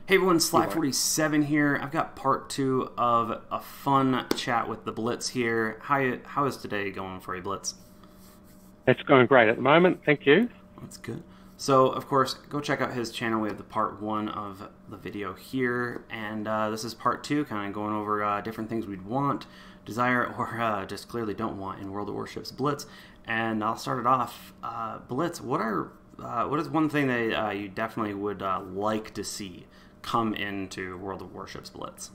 Hey everyone, Sly47 here. I've got part 2 of a fun chat with the Blitz here. How is today going for you, Blitz? It's going great at the moment, thank you. That's good. So, of course, go check out his channel. We have the part 1 of the video here, and this is part 2, kind of going over different things we'd want, desire, or just clearly don't want in World of Warship's Blitz. And I'll start it off. Blitz, what is one thing that you definitely would like to see come into World of Warship's Blitz?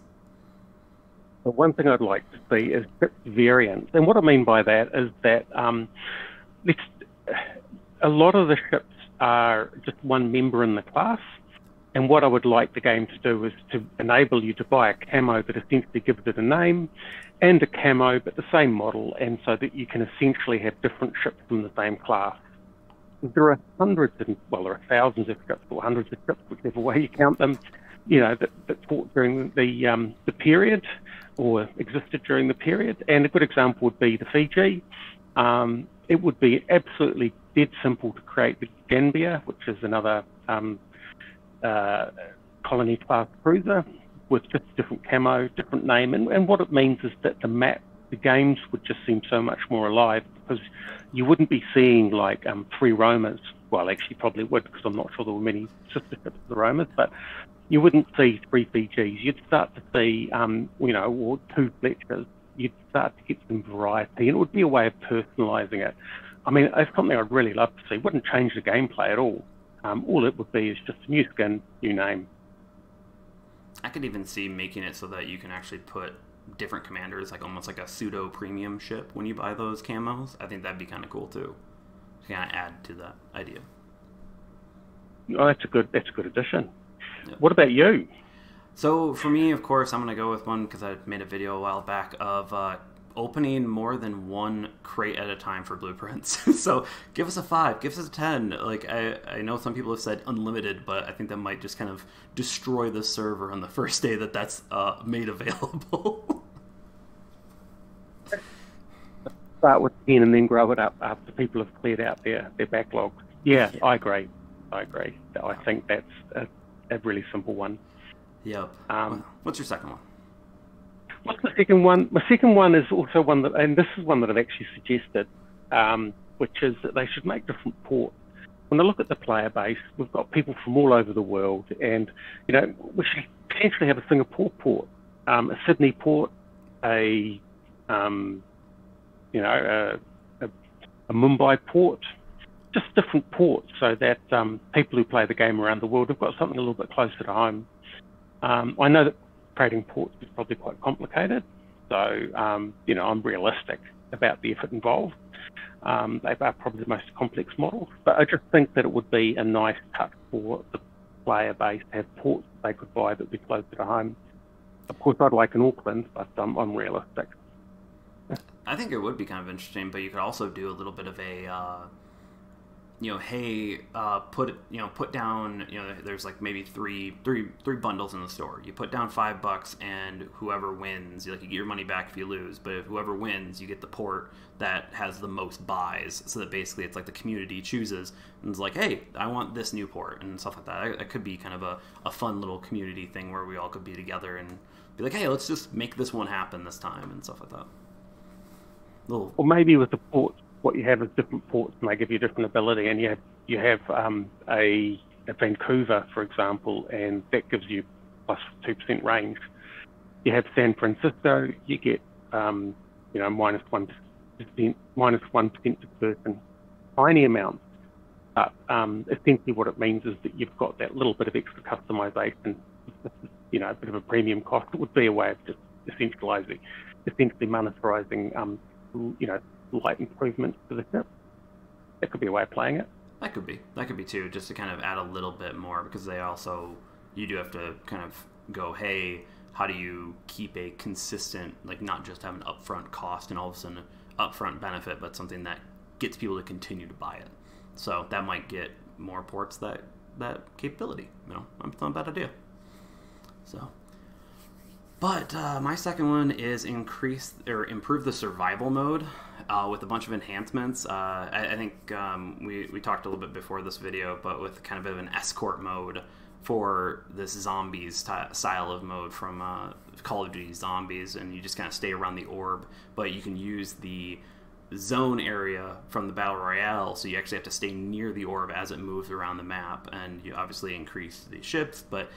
The one thing I'd like to see is ship variants, and what I mean by that is that a lot of the ships are just one member in the class, and what I would like the game to do is to enable you to buy a camo that essentially gives it a name, and a camo but the same model, and so that you can essentially have different ships from the same class. There are hundreds, well, there are thousands of ships, or hundreds of ships, whichever way you count them, you know, that fought during the period, or existed during the period. And a good example would be the Fiji. It would be absolutely dead simple to create the Gambia, which is another colony class cruiser, with just different camo, different name. And what it means is that the games would just seem so much more alive, because you wouldn't be seeing like 3 Romas. Well, actually probably would, because I'm not sure there were many sister ships of the Romas, but you wouldn't see 3 Fijis. You'd start to see, or 2 Fletchers. You'd start to get some variety, and it would be a way of personalising it. I mean, it's something I'd really love to see. It wouldn't change the gameplay at all. All it would be is just a new skin, new name. I could even see making it so that you can actually put different commanders, like almost like a pseudo premium ship when you buy those camos. I think that'd be kind of cool too, to kind of add to that idea. Oh, that's a good addition. Yep. What about you? So for me, of course, I'm going to go with one because I made a video a while back of opening more than 1 crate at a time for blueprints. So give us a 5, give us a 10. Like I know some people have said unlimited, but I think that might just kind of destroy the server on the first day that that's made available. Start with 10 and then grow it up after people have cleared out their backlog. Yeah, I agree. I think that's a really simple one. Yep. What's your second one? What's the second one? My second one is also one that, and this is one that I've actually suggested, which is that they should make different ports. When I look at the player base, we've got people from all over the world, and we should potentially have a Singapore port, a Sydney port, a Mumbai port, just different ports, so that people who play the game around the world have got something a little bit closer to home. I know that creating ports is probably quite complicated, so I'm realistic about the effort involved. They are probably the most complex models, but I just think that it would be a nice touch for the player base to have ports they could buy that would be closer to home. Of course, I'd like an Auckland, but I'm realistic. I think it would be kind of interesting, but you could also do a little bit of a put down, there's like maybe three bundles in the store. You put down $5, and whoever wins, you get your money back if you lose. But if whoever wins, you get the port that has the most buys. So that basically it's like the community chooses and it's like, hey, I want this new port and stuff like that. It could be kind of a fun little community thing where we all could be together and be like, hey, let's just make this one happen this time and stuff like that. Or maybe with the ports, what you have is different ports, and they give you different ability. And you have a Vancouver, for example, and that gives you plus 2% range. You have San Francisco, you get minus 1% per person, tiny amounts. But essentially, what it means is that you've got that little bit of extra customization. A bit of a premium cost. It would be a way of just essentially monetizing. Light improvements to the ship. That could be a way of playing it. That could be too, just to kind of add a little bit more, because you do have to kind of go, hey, how do you keep a consistent, not just have an upfront cost and all of a sudden an upfront benefit, but something that gets people to continue to buy it. So that might get more ports that capability. It's not a bad idea. So. But my second one is improve the survival mode with a bunch of enhancements. I think we talked a little bit before this video, but with kind of a bit of an escort mode for this zombies style of mode from Call of Duty Zombies, and you just kind of stay around the orb, but you can use the zone area from the Battle Royale, so you actually have to stay near the orb as it moves around the map, and you obviously increase the ships, but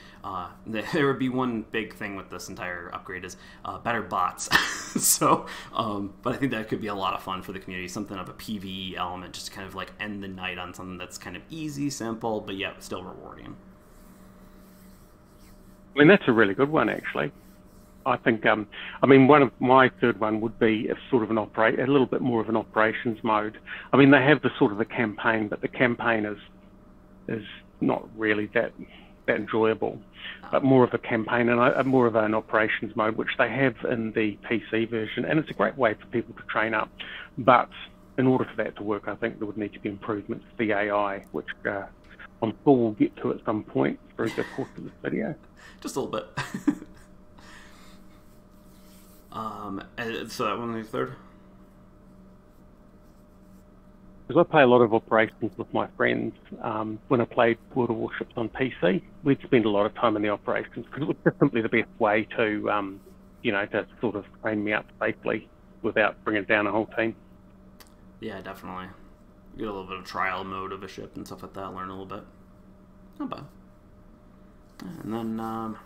there would be one big thing with this entire upgrade is better bots. So, but I think that could be a lot of fun for the community, something of a PvE element, just to kind of like end the night on something that's kind of easy, simple, but yet still rewarding. I mean, that's a really good one, actually. I think, I mean, one of my third one would be a sort of a little bit more of an operations mode. I mean, they have the sort of the campaign, but the campaign is not really that enjoyable, but more of a campaign and more of an operations mode, which they have in the PC version, and it's a great way for people to train up. But in order for that to work, I think there would need to be improvements to the AI, which I'm sure we'll get to at some point through the course of this video. Just a little bit. So that one is third? Because I play a lot of operations with my friends. When I played World of Warships on PC, we'd spend a lot of time in the operations because it was just simply the best way to, to sort of train me up safely without bringing down a whole team. Yeah, definitely. Get a little bit of trial mode of a ship and stuff like that, learn a little bit. Not bad. And then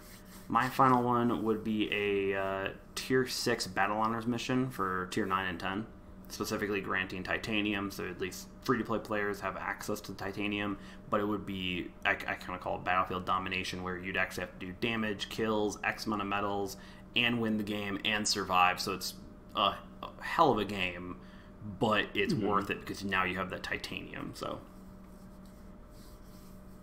my final one would be a Tier 6 Battle Honors mission for Tier 9 and 10, specifically granting Titanium, so at least free-to-play players have access to Titanium, but it would be, I kind of call it Battlefield Domination, where you'd actually have to do damage, kills, X amount of medals, and win the game, and survive, so it's a hell of a game, but it's worth it because now you have that Titanium, so...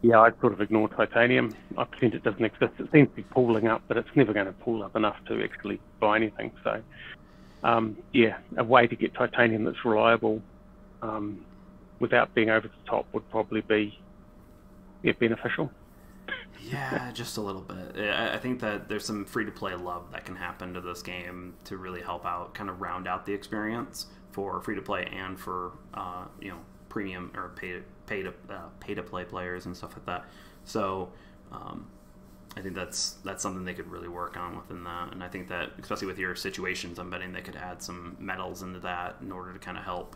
Yeah, I'd sort of ignore Titanium. I pretend it doesn't exist. It seems to be pooling up, but it's never going to pool up enough to actually buy anything. So, yeah, a way to get Titanium that's reliable without being over the top would probably be beneficial. Yeah, just a little bit. I think that there's some free-to-play love that can happen to this game to really help out, kind of round out the experience for free-to-play and for, premium or pay-to-play players and stuff like that. So I think that's something they could really work on within that. And I think that, especially with your situations, I'm betting they could add some medals into that in order to kind of help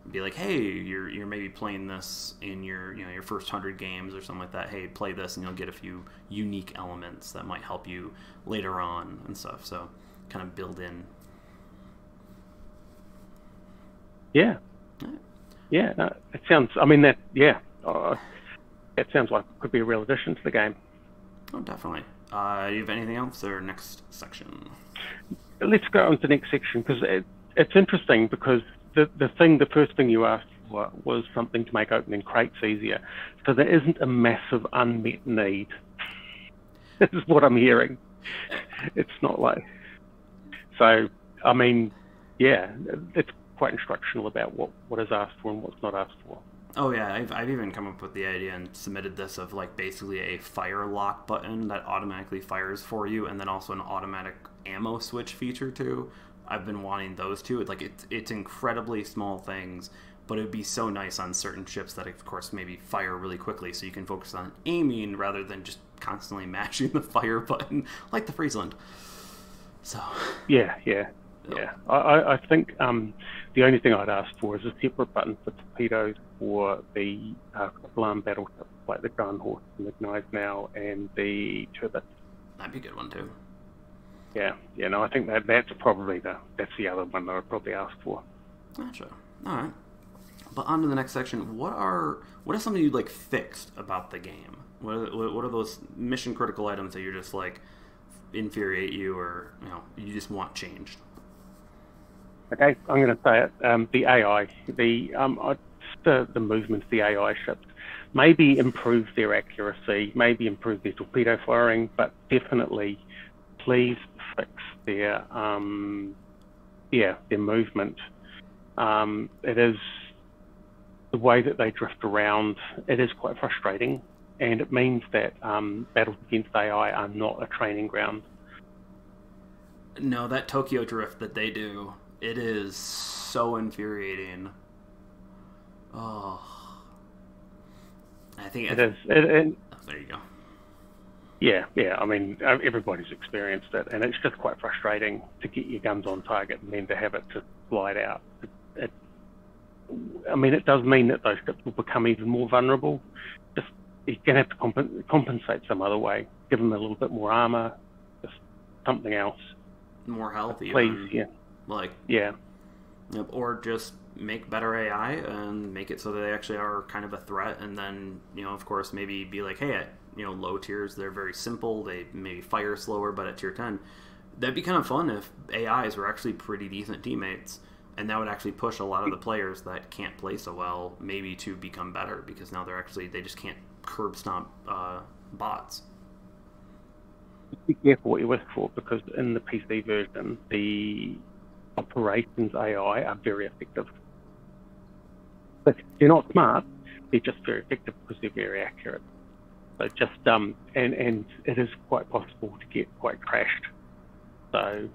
be like, hey, you're maybe playing this in your your first 100 games or something like that. Hey, play this and you'll get a few unique elements that might help you later on and stuff. So kind of build in. Yeah. Yeah, no, it sounds. I mean, that sounds like it could be a real addition to the game. Oh, definitely. Do you have anything else or next section? Let's go on to the next section because it's interesting because the first thing you asked for was something to make opening crates easier. So there isn't a massive unmet need. This is what I'm hearing. It's not like. So I mean, yeah, it's quite instructional about what is asked for and what's not asked for. Oh yeah, I've even come up with the idea and submitted this of like basically a fire lock button that automatically fires for you, and then also an automatic ammo switch feature too. I've been wanting those two. It's incredibly small things, but it would be so nice on certain ships that of course maybe fire really quickly, so you can focus on aiming rather than just constantly mashing the fire button like the Friesland. So yeah. I think the only thing I'd ask for is a separate button for torpedoes for the triple-arm battleships like the Gun Horse and the Gneiss now and the Turbot. That'd be a good one too. Yeah. No, I think that's probably that's the other one that I'd probably ask for. Gotcha. All right. But on to the next section. What is something you like fixed about the game? What are those mission critical items that you're just like infuriate you or you just want changed? Okay, I'm going to say it. The AI, the movement of the AI ships, maybe improve their accuracy, maybe improve their torpedo firing, but definitely, please fix their movement. It is the way that they drift around. It is quite frustrating, and it means that battles against AI are not a training ground. No, that Tokyo drift that they do. It is so infuriating. Oh, I think it is. Oh, there you go. Yeah, yeah. I mean, everybody's experienced it, and it's just quite frustrating to get your guns on target and then to have it just slide out. I mean, it does mean that those ships will become even more vulnerable. Just you're going to have to compensate some other way. Give them a little bit more armor, just something else. More health, please, even. yeah. Like, yeah. Yep, or just make better AI and make it so that they actually are kind of a threat, and then, you know, of course, maybe be like, hey, at, you know, low tiers, they're very simple, they maybe fire slower, but at tier 10, that'd be kind of fun if AIs were actually pretty decent teammates, and that would actually push a lot of the players that can't play so well maybe to become better, because now they just can't curb stomp bots. Be careful what you wish for, because in the PC version, the operations AI are very effective. But they're not smart, they're just very effective because they're very accurate. So just, and it is quite possible to get quite crashed. So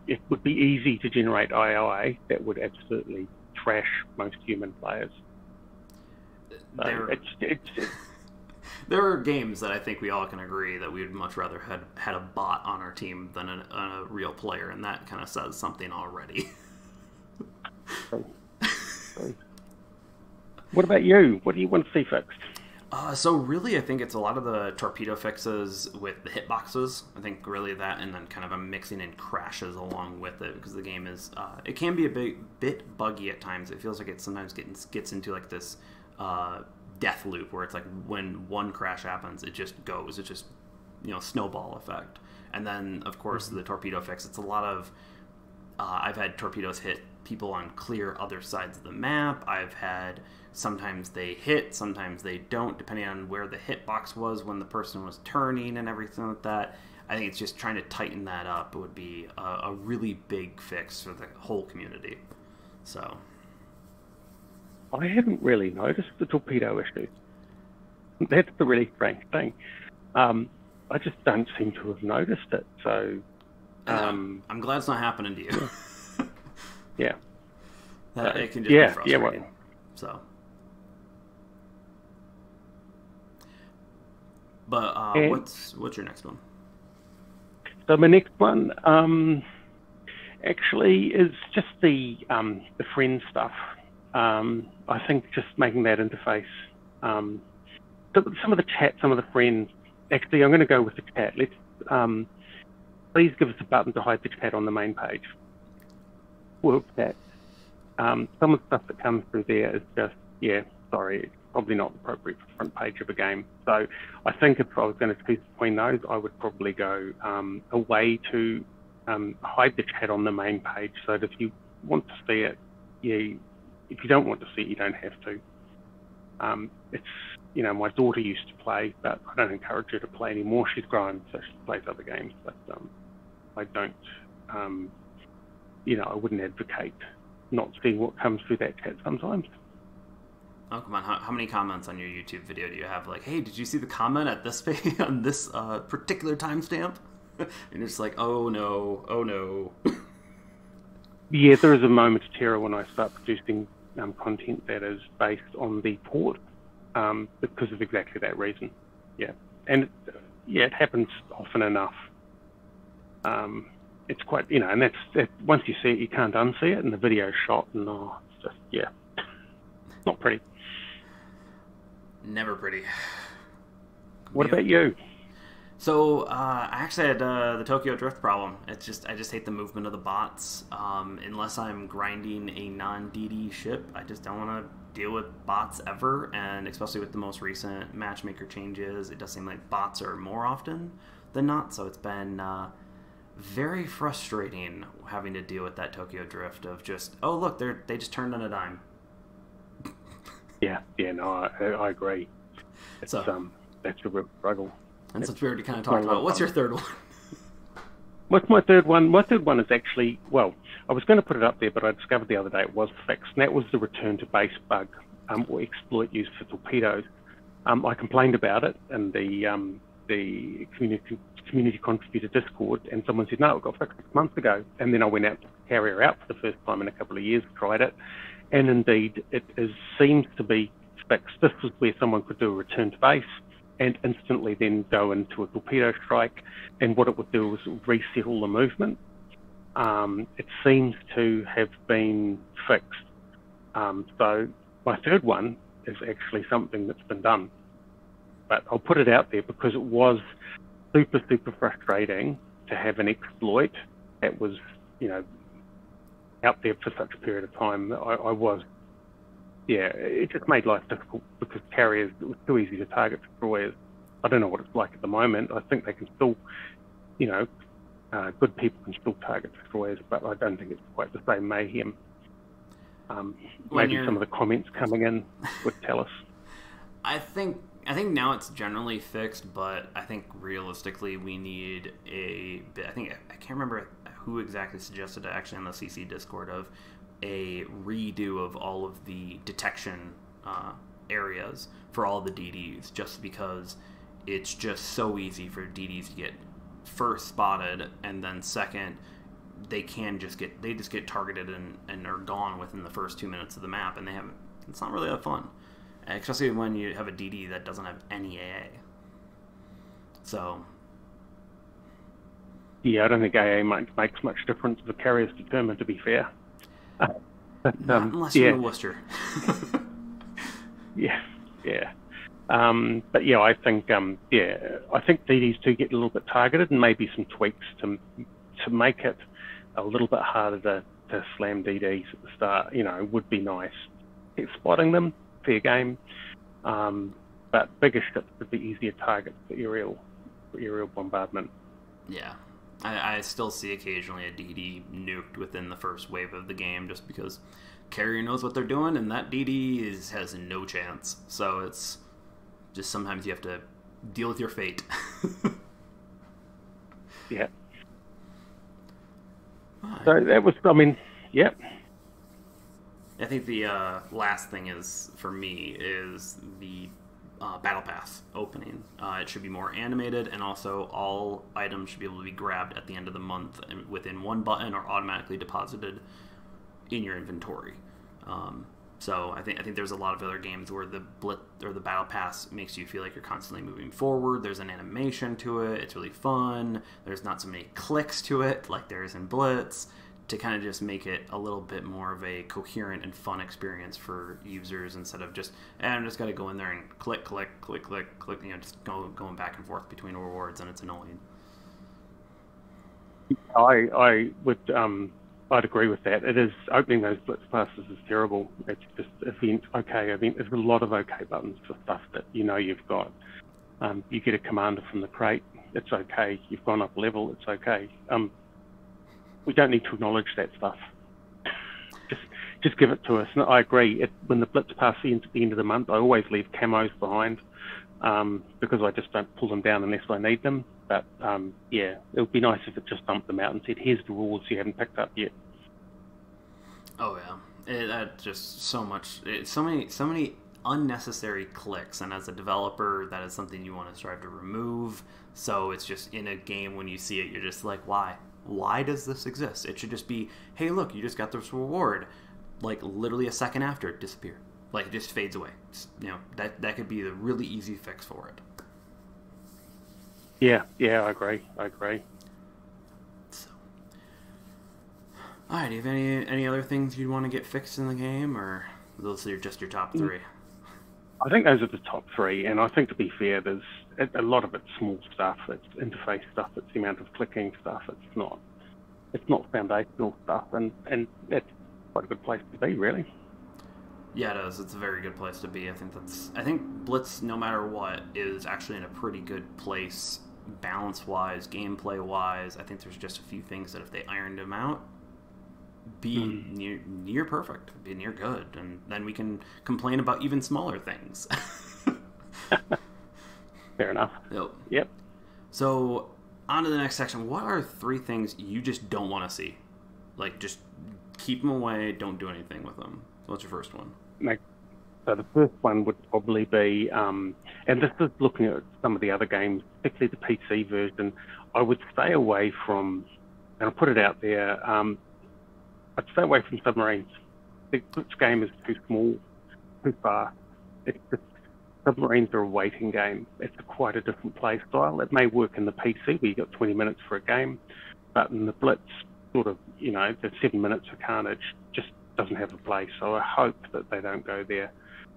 it would be easy to generate AI that would absolutely trash most human players. So there are games that I think we all can agree that we would much rather had a bot on our team than a real player, and that kind of says something already. What about you? What do you want to see fixed? So really, I think it's a lot of the torpedo fixes with the hitboxes. I think really that, and then kind of a mixing in crashes along with it, because the game is it can be a bit buggy at times. It feels like it sometimes gets into like this death loop where it's like when one crash happens, it just goes. It's just, you know, snowball effect. And then of course the torpedo fix. It's a lot of I've had torpedoes hit people on clear other sides of the map. I've had sometimes they hit, sometimes they don't, depending on where the hitbox was when the person was turning and everything like that. I think it's just trying to tighten that up would be a really big fix for the whole community. So I haven't really noticed the torpedo issue. That's the really strange thing. I just don't seem to have noticed it. So I'm glad it's not happening to you. Yeah. It can just be frustrating. Well, so. But what's your next one? So my next one actually is just the friend stuff. I think just making that interface. Some of the chat, some of the friends. Actually, I'm going to go with the chat. Let's please give us a button to hide the chat on the main page. World chat. Some of the stuff that comes through there is just, sorry, it's probably not appropriate for the front page of a game. So I think if I was going to choose between those, I would probably go a way to hide the chat on the main page, so that if you want to see it, if you don't want to see it, you don't have to. It's, you know, my daughter used to play, but I don't encourage her to play anymore. She's grown, so she plays other games, but I don't, I wouldn't advocate not seeing what comes through that chat sometimes. Oh, come on. How many comments on your YouTube video do you have? Like, hey, did you see the comment at this page on this particular timestamp? And it's like, oh no. Yeah, there is a moment of terror when I start producing content that is based on the port, because of exactly that reason. Yeah, and it happens often enough. It's quite, and that's once you see it, you can't unsee it, and the video's shot, and it's just, not pretty. Never pretty. What about you? So I actually had the Tokyo Drift problem. It's just I just hate the movement of the bots. Unless I'm grinding a non-DD ship, I just don't want to deal with bots ever. And especially with the most recent matchmaker changes, it does seem like bots are more often than not. So it's been very frustrating having to deal with that Tokyo Drift of just, oh look, they just turned on a dime. I agree. It's, that's a real struggle. And since we already kind of talked about, what's your third one? What's my third one? My third one is actually, I was going to put it up there, but I discovered the other day it was fixed, and that was the return to base bug, or exploit used for torpedoes. I complained about it in the community contributor Discord, and someone said, no, it got fixed 6 months ago. And then I went out to the carrier out for the first time in a couple of years, tried it, and indeed it seems to be fixed. This was where someone could do a return to base, and instantly then go into a torpedo strike, and what it would do is reset all the movement. It seems to have been fixed. So my third one is actually something that's been done. But I'll put it out there because it was super, super frustrating to have an exploit that was, out there for such a period of time. It just made life difficult because carriers, it was too easy to target destroyers. I don't know what it's like at the moment. I think they can still, good people can still target destroyers, but I don't think it's quite the same mayhem. Maybe some of the comments coming in would tell us. I think now it's generally fixed, but I think realistically we need I can't remember who exactly suggested it actually on the CC Discord of a redo of all of the detection areas for all the DDs, just because it's just so easy for DDs to get first spotted, and then second they just get targeted and are gone within the first 2 minutes of the map, and it's not really that fun, especially when you have a DD that doesn't have any AA. So yeah, I don't think AA makes much difference if the carrier's determined, to be fair. Unless you're in Worcester. Yeah. But yeah, I think DDs do get a little bit targeted, and maybe some tweaks to make it a little bit harder to slam DDs at the start. Would be nice. Spotting them, fair game. But bigger ships would be easier targets for aerial bombardment. Yeah. I still see occasionally a DD nuked within the first wave of the game just because carrier knows what they're doing, and that DD has no chance. So it's just sometimes you have to deal with your fate. Yeah. So that was, yeah. I think the last thing for me is the Battle Pass opening. It should be more animated, and also all items should be able to be grabbed at the end of the month within one button or automatically deposited in your inventory. So I think there's a lot of other games where the Blitz or the Battle Pass makes you feel like you're constantly moving forward. There's an animation to it. It's really fun. There's not so many clicks to it like there is in Blitz, to kind of just make it a little bit more of a coherent and fun experience for users, instead of just, I'm just got to go in there and click, just going back and forth between rewards, and it's annoying. I would, I'd agree with that. It is, opening those Blitz passes is terrible. It's just event, there's a lot of OK buttons for stuff that you've got. You get a commander from the crate, it's okay. You've gone up level, it's okay. We don't need to acknowledge that stuff. Just give it to us. And I agree. When the Blitz pass ends at the end of the month, I always leave camos behind because I just don't pull them down unless I need them. But yeah, it would be nice if it just dumped them out and said, "Here's the rewards you haven't picked up yet." Oh yeah, that's just so much. So many unnecessary clicks, and as a developer, that is something you want to strive to remove. So it's just in a game, when you see it, you're just like, why? Why does this exist? It should just be, hey, look, you just got this reward. Like, literally a second after, it disappeared. Like, it just fades away. That could be the really easy fix for it. Yeah, I agree. So, alright, do you have any other things you'd want to get fixed in the game, or those are just your top three? I think those are the top three, and I think, to be fair, there's a lot of it's small stuff. It's interface stuff. It's the amount of clicking stuff. It's not foundational stuff, and that's quite a good place to be, really. Yeah, it is. It's a very good place to be. I think Blitz, no matter what, is actually in a pretty good place, balance-wise, gameplay-wise. I think there's just a few things that if they ironed them out, be near perfect, be near good, and then we can complain about even smaller things. Fair enough. Yep. So, on to the next section. What are 3 things you just don't want to see? Like, just keep them away, don't do anything with them. So what's your first one? So the first one would probably be, and this is looking at some of the other games, particularly the PC version, I would stay away from, and I'll put it out there, I'd stay away from submarines. This game is too small, too fast. It's just Submarines are a waiting game. It's quite a different play style. It may work in the PC where you got 20 minutes for a game, but in the Blitz, sort of, the 7 minutes for Carnage just doesn't have a place. So I hope that they don't go there,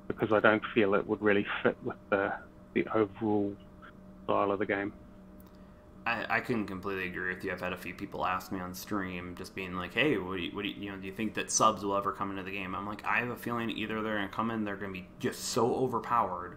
because I don't feel it would really fit with the overall style of the game. I can completely agree with you. I've had a few people ask me on stream, just being like, "Hey, what do you think that subs will ever come into the game?" I'm like, I have a feeling either they're gonna come in, they're gonna be just so overpowered,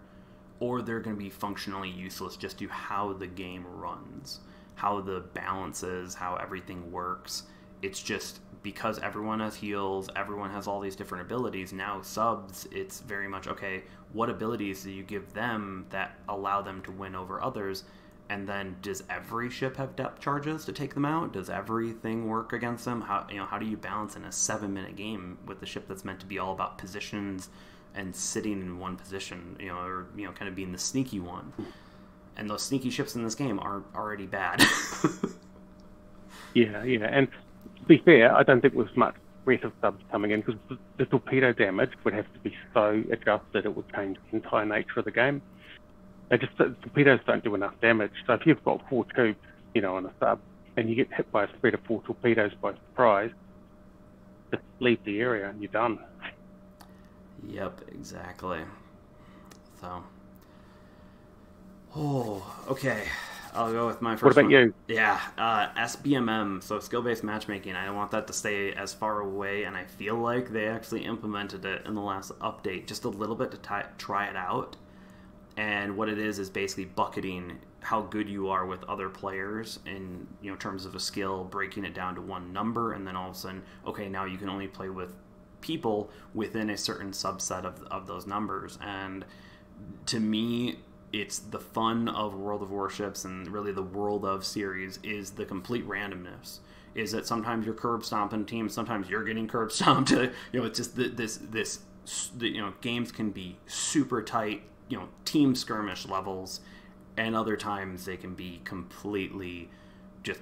or they're gonna be functionally useless just to how the game runs, how the balance is, how everything works. It's just because everyone has heals, everyone has all these different abilities. Now subs, it's very much okay. What abilities do you give them that allow them to win over others? And then, does every ship have depth charges to take them out? Does everything work against them? How do you balance in a 7-minute game with the ship that's meant to be all about positions and sitting in one position, or kind of being the sneaky one? And those sneaky ships in this game are already bad. Yeah, and to be fair, I don't think there's much threat of subs coming in, because the torpedo damage would have to be so adjusted it would change the entire nature of the game. Torpedoes don't do enough damage. So if you've got 4 tubes, on a sub, and you get hit by a spread of 4 torpedoes by surprise, just leave the area and you're done. Yep, exactly. So, okay. I'll go with my first one. What about you? Yeah, SBMM, so skill-based matchmaking. I want that to stay as far away, and I feel like they actually implemented it in the last update just a little bit to try it out. And what it is basically bucketing how good you are with other players in terms of a skill, breaking it down to one number, and then all of a sudden, okay, now you can only play with people within a certain subset of those numbers. And to me, it's the fun of World of Warships, and really the World of series is the complete randomness. Is that sometimes you're curb stomping teams, sometimes you're getting curb stomped. It's just this games can be super tight, team skirmish levels, and other times they can be completely just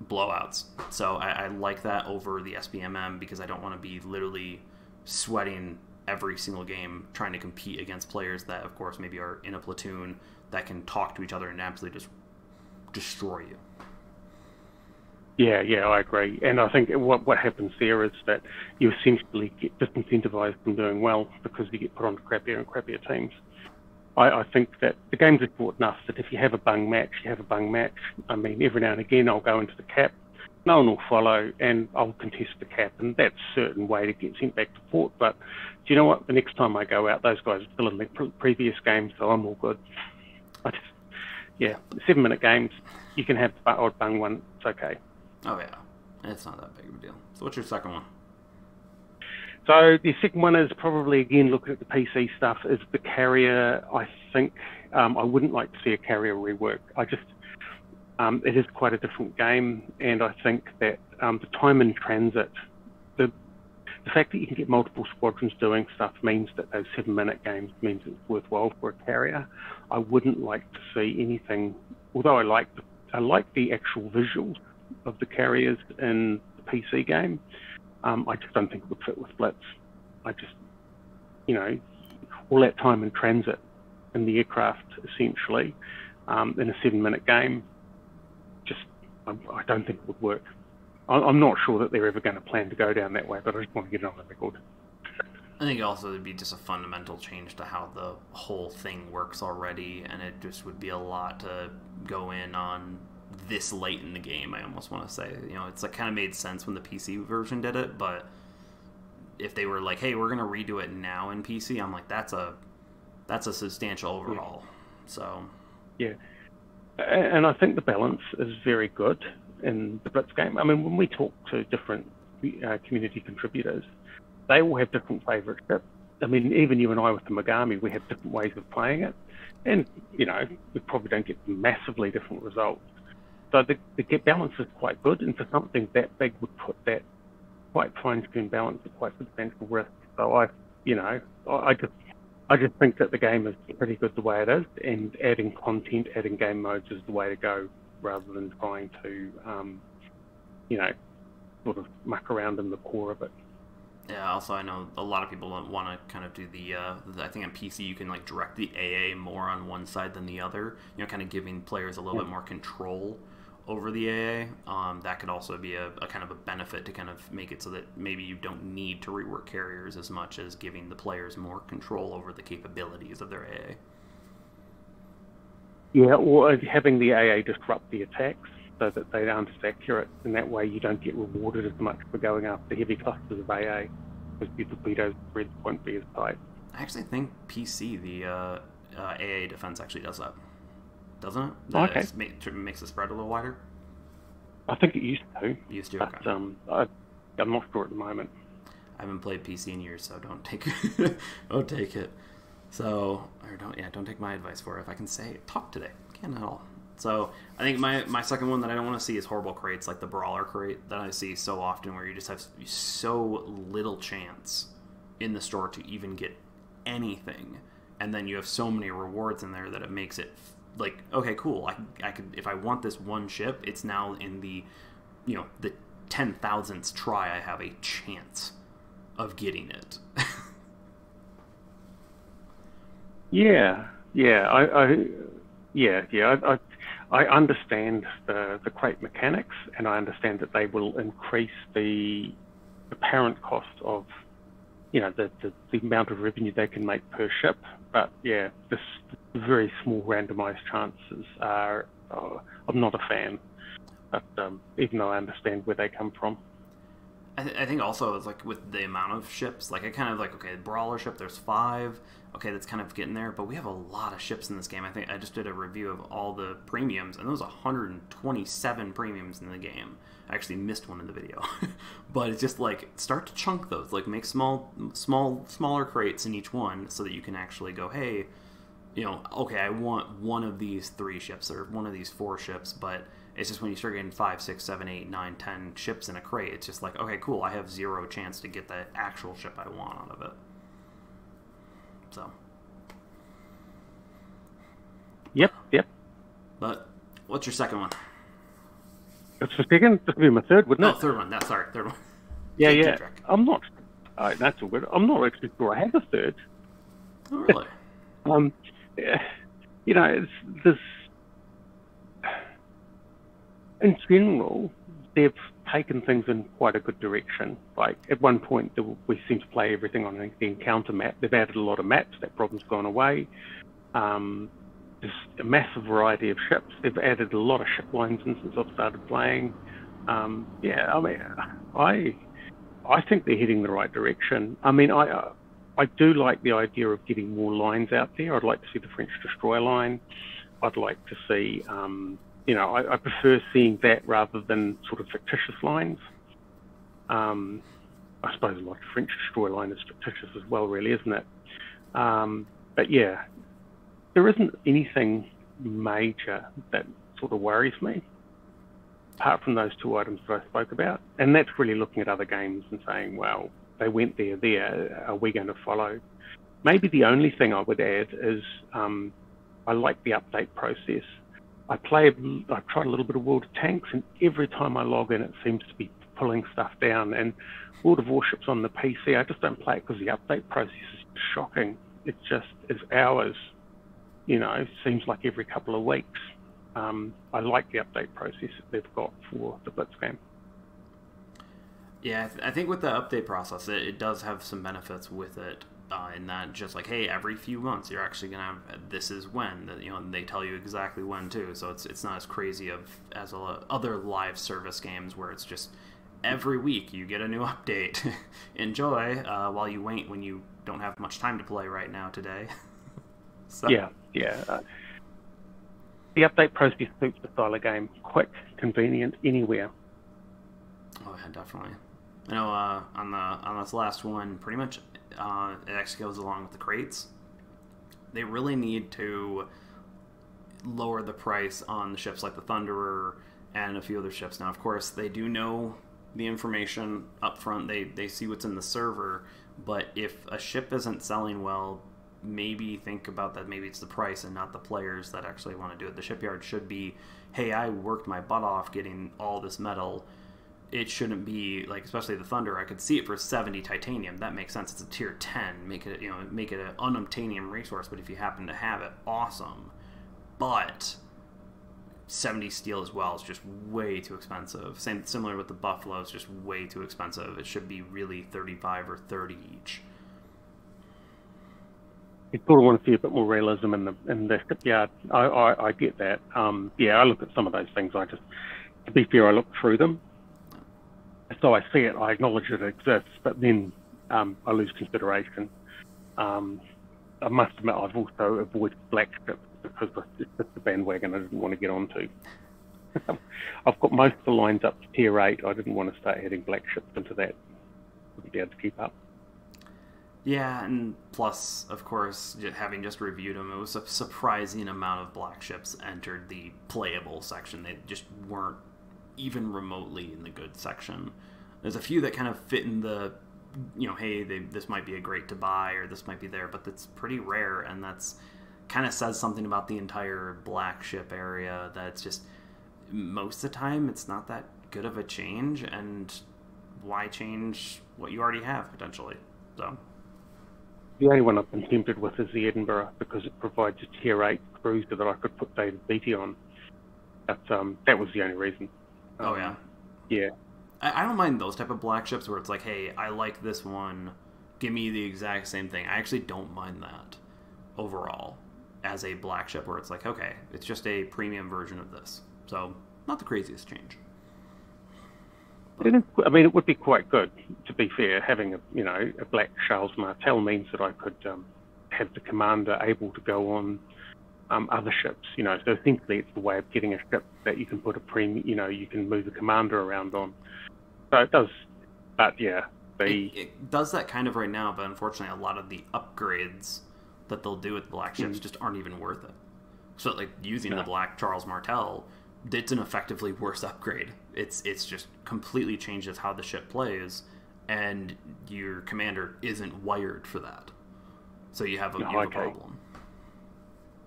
blowouts. So I like that over the SBMM, because I don't want to be literally sweating every single game trying to compete against players that, of course, maybe are in a platoon that can talk to each other and absolutely just destroy you. Yeah, I agree. And I think what happens there is that you essentially get disincentivized from doing well, because you get put onto crappier and crappier teams. I think that the game's important enough that if you have a bung match, you have a bung match. I mean, every now and again I'll go into the cap, no one will follow, and I'll contest the cap, and that's a certain way to get sent back to port. But do you know what? The next time I go out, those guys are still in their previous game, so I'm all good. 7-minute games, you can have the odd bung one, it's okay. Oh yeah, it's not that big of a deal. So what's your second one? So the second one is probably, again, looking at the PC stuff, is the carrier. I think I wouldn't like to see a carrier rework. It is quite a different game, and I think that the time in transit, the fact that you can get multiple squadrons doing stuff means that those 7-minute games means it's worthwhile for a carrier. I wouldn't like to see anything, although I like the actual visuals of the carriers in the PC game. I just don't think it would fit with Blitz. All that time in transit in the aircraft, essentially, in a 7-minute game, I don't think it would work. I'm not sure that they're ever going to plan to go down that way, but I just want to get it on the record. I think also it'd be just a fundamental change to how the whole thing works already, and it just would be a lot to go in on this late in the game. I almost want to say, it's like kind of made sense when the PC version did it, but if they were like, hey, we're going to redo it now in PC, I'm like, that's a substantial overhaul. Yeah. So yeah, and I think the balance is very good in the Blitz game. I mean, when we talk to different community contributors, they all have different favourite ships. I mean, even you and I with the Megami, we have different ways of playing it, and we probably don't get massively different results. So the balance is quite good, and for something that big would put that quite fine-tuned balance at quite substantial risk. So I just think that the game is pretty good the way it is, and adding content, adding game modes is the way to go, rather than trying to, sort of muck around in the core of it. Yeah, also I know a lot of people want to kind of do I think on PC you can like direct the AA more on one side than the other, kind of giving players a little bit more control over the AA. That could also be a kind of a benefit to kind of make it so that maybe you don't need to rework carriers as much as giving the players more control over the capabilities of their AA. Yeah, or having the AA disrupt the attacks so that they aren't as accurate, and that way you don't get rewarded as much for going after heavy clusters of AA, because your torpedo spreads won't be as tight. I actually think PC, the AA defense actually does that. Doesn't it? Okay. It makes the spread a little wider? I think it used to. Used to, but, okay. I'm not sure at the moment. I haven't played PC in years, so don't take don't take it. So, or don't take my advice for it. If I can say it, talk today. Can't at all. So, I think my second one that I don't want to see is horrible crates, like the Brawler crate that I see so often, where you just have so little chance in the store to even get anything, and then you have so many rewards in there that it makes it like, okay, cool. I could, if I want this one ship, it's now in the, the 10,000th try I have a chance of getting it. I understand the crate mechanics, and I understand that they will increase the apparent cost of, the amount of revenue they can make per ship. But yeah, this very small randomized chances are, I'm not a fan. But even though I understand where they come from. I think also it's like with the amount of ships, like I kind of like, okay, the Brawler ship, there's 5. Okay, that's kind of getting there, but we have a lot of ships in this game. I think I just did a review of all the premiums, and there was 127 premiums in the game. I actually missed one in the video. But it's just like, start to chunk those, like make smaller crates in each one so that you can actually go, hey, okay, I want one of these 3 ships or one of these 4 ships, but it's just when you start getting 5, 6, 7, 8, 9, 10 ships in a crate, it's just like, okay, cool, I have 0 chance to get the actual ship I want out of it. So. Yep. But what's your second one? It's the second. This would be my third, wouldn't it? Oh, third one. Third one. Yeah. I'm not. That's all good. I'm not actually sure I have a third. Oh, really? It's this. In general, they've taken things in quite a good direction. Like, at one point, we seem to play everything on the encounter map. They've added a lot of maps. That problem's gone away. There's a massive variety of ships. They've added a lot of ship lines in since I've started playing. I think they're heading the right direction. I mean, I do like the idea of getting more lines out there. I'd like to see the French destroyer line. I'd like to see... I prefer seeing that rather than sort of fictitious lines. I suppose a lot of French destroyer line is fictitious as well, really, isn't it? But yeah, there isn't anything major that sort of worries me, apart from those 2 items that I spoke about. And that's really looking at other games and saying, well, they went there, are we going to follow? Maybe the only thing I would add is I like the update process. I've tried a little bit of World of Tanks, and every time I log in, it seems to be pulling stuff down. And World of Warships on the PC, I just don't play it because the update process is shocking. It just is hours. It seems like every couple of weeks. I like the update process that they've got for the Blitz game. Yeah, I think with the update process, it does have some benefits with it. In that, just like, hey, every few months you're actually gonna have this is when that, and they tell you exactly when too. So it's not as crazy as other live service games where it's just every week you get a new update. Enjoy while you wait when you don't have much time to play right now today. So. Yeah. The update process suits the style of game. Quick, convenient, anywhere. Oh yeah, definitely. I know on this last one, pretty much. It actually goes along with the crates. They really need to lower the price on the ships like the Thunderer and a few other ships. Now, of course, they do know the information up front. They see what's in the server, but if a ship isn't selling well, maybe think about that. Maybe it's the price and not the players that actually want to do it. The shipyard should be, hey, I worked my butt off getting all this metal. it shouldn't be like, especially the Thunder. I could see it for 70 titanium. That makes sense. It's a tier 10. Make it, make it an unobtainium resource. But if you happen to have it, awesome. But 70 steel as well is just way too expensive. Similar with the Buffalo, it's just way too expensive. It should be really 35 or 30 each. You sort of want to see a bit more realism in the shipyard. I get that. Yeah, I look at some of those things. To be fair, I look through them. So I see it, I acknowledge that it exists, but then I lose consideration. I must admit, I've also avoided black ships because it's just the bandwagon I didn't want to get onto. I've got most of the lines up to tier 8. I didn't want to start adding black ships into that. Wouldn't be able to keep up. Yeah, and plus, of course, having just reviewed them, it was a surprising amount of black ships entered the playable section. They just weren't even remotely in the good section. There's a few that kind of fit in the, hey, this might be a great to buy, or this might be there, but that's pretty rare, and that's kind of says something about the entire black ship area, that it's just, most of the time, it's not that good of a change, and why change what you already have, potentially? So the only one I've been tempted with is the Edinburgh, because it provides a tier 8 cruiser that I could put David Beatty on. But that was the only reason. Oh, yeah? Yeah. I don't mind those type of black ships where it's like, hey, I like this one, give me the exact same thing. I actually don't mind that overall as a black ship, where it's like, okay, it's just a premium version of this. So, not the craziest change. It would be quite good, to be fair. Having a black Charles Martel means that I could have the commander able to go on other ships. So essentially it's the way of getting a ship that you can put a premium. You can move the commander around on. So it does, but yeah, it does that kind of right now. But unfortunately, a lot of the upgrades that they'll do with black ships just aren't even worth it. So like using the black Charles Martel, it's an effectively worse upgrade. It's just completely changes how the ship plays, and your commander isn't wired for that. So you have a problem.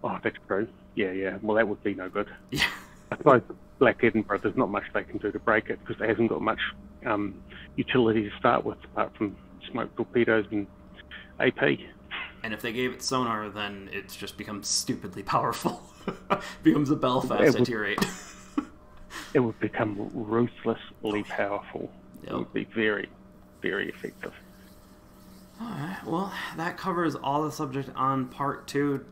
Oh, that's true. Yeah. Well, that would be no good. Yeah. I suppose Black Edinburgh, there's not much they can do to break it, because it hasn't got much utility to start with, apart from smoke torpedoes and AP. And if they gave it sonar, then it just becomes stupidly powerful. Becomes a Belfast at tier 8. It would become ruthlessly powerful. Yep. It would be very, very effective. Alright, well, that covers all the subject on part 2.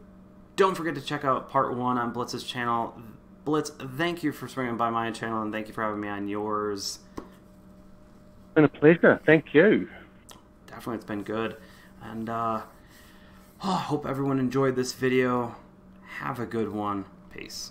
Don't forget to check out part 1 on Blitz's channel. Blitz, thank you for swinging by my channel, and thank you for having me on yours. It's been a pleasure. Thank you. Definitely, it's been good. And hope everyone enjoyed this video. Have a good one. Peace.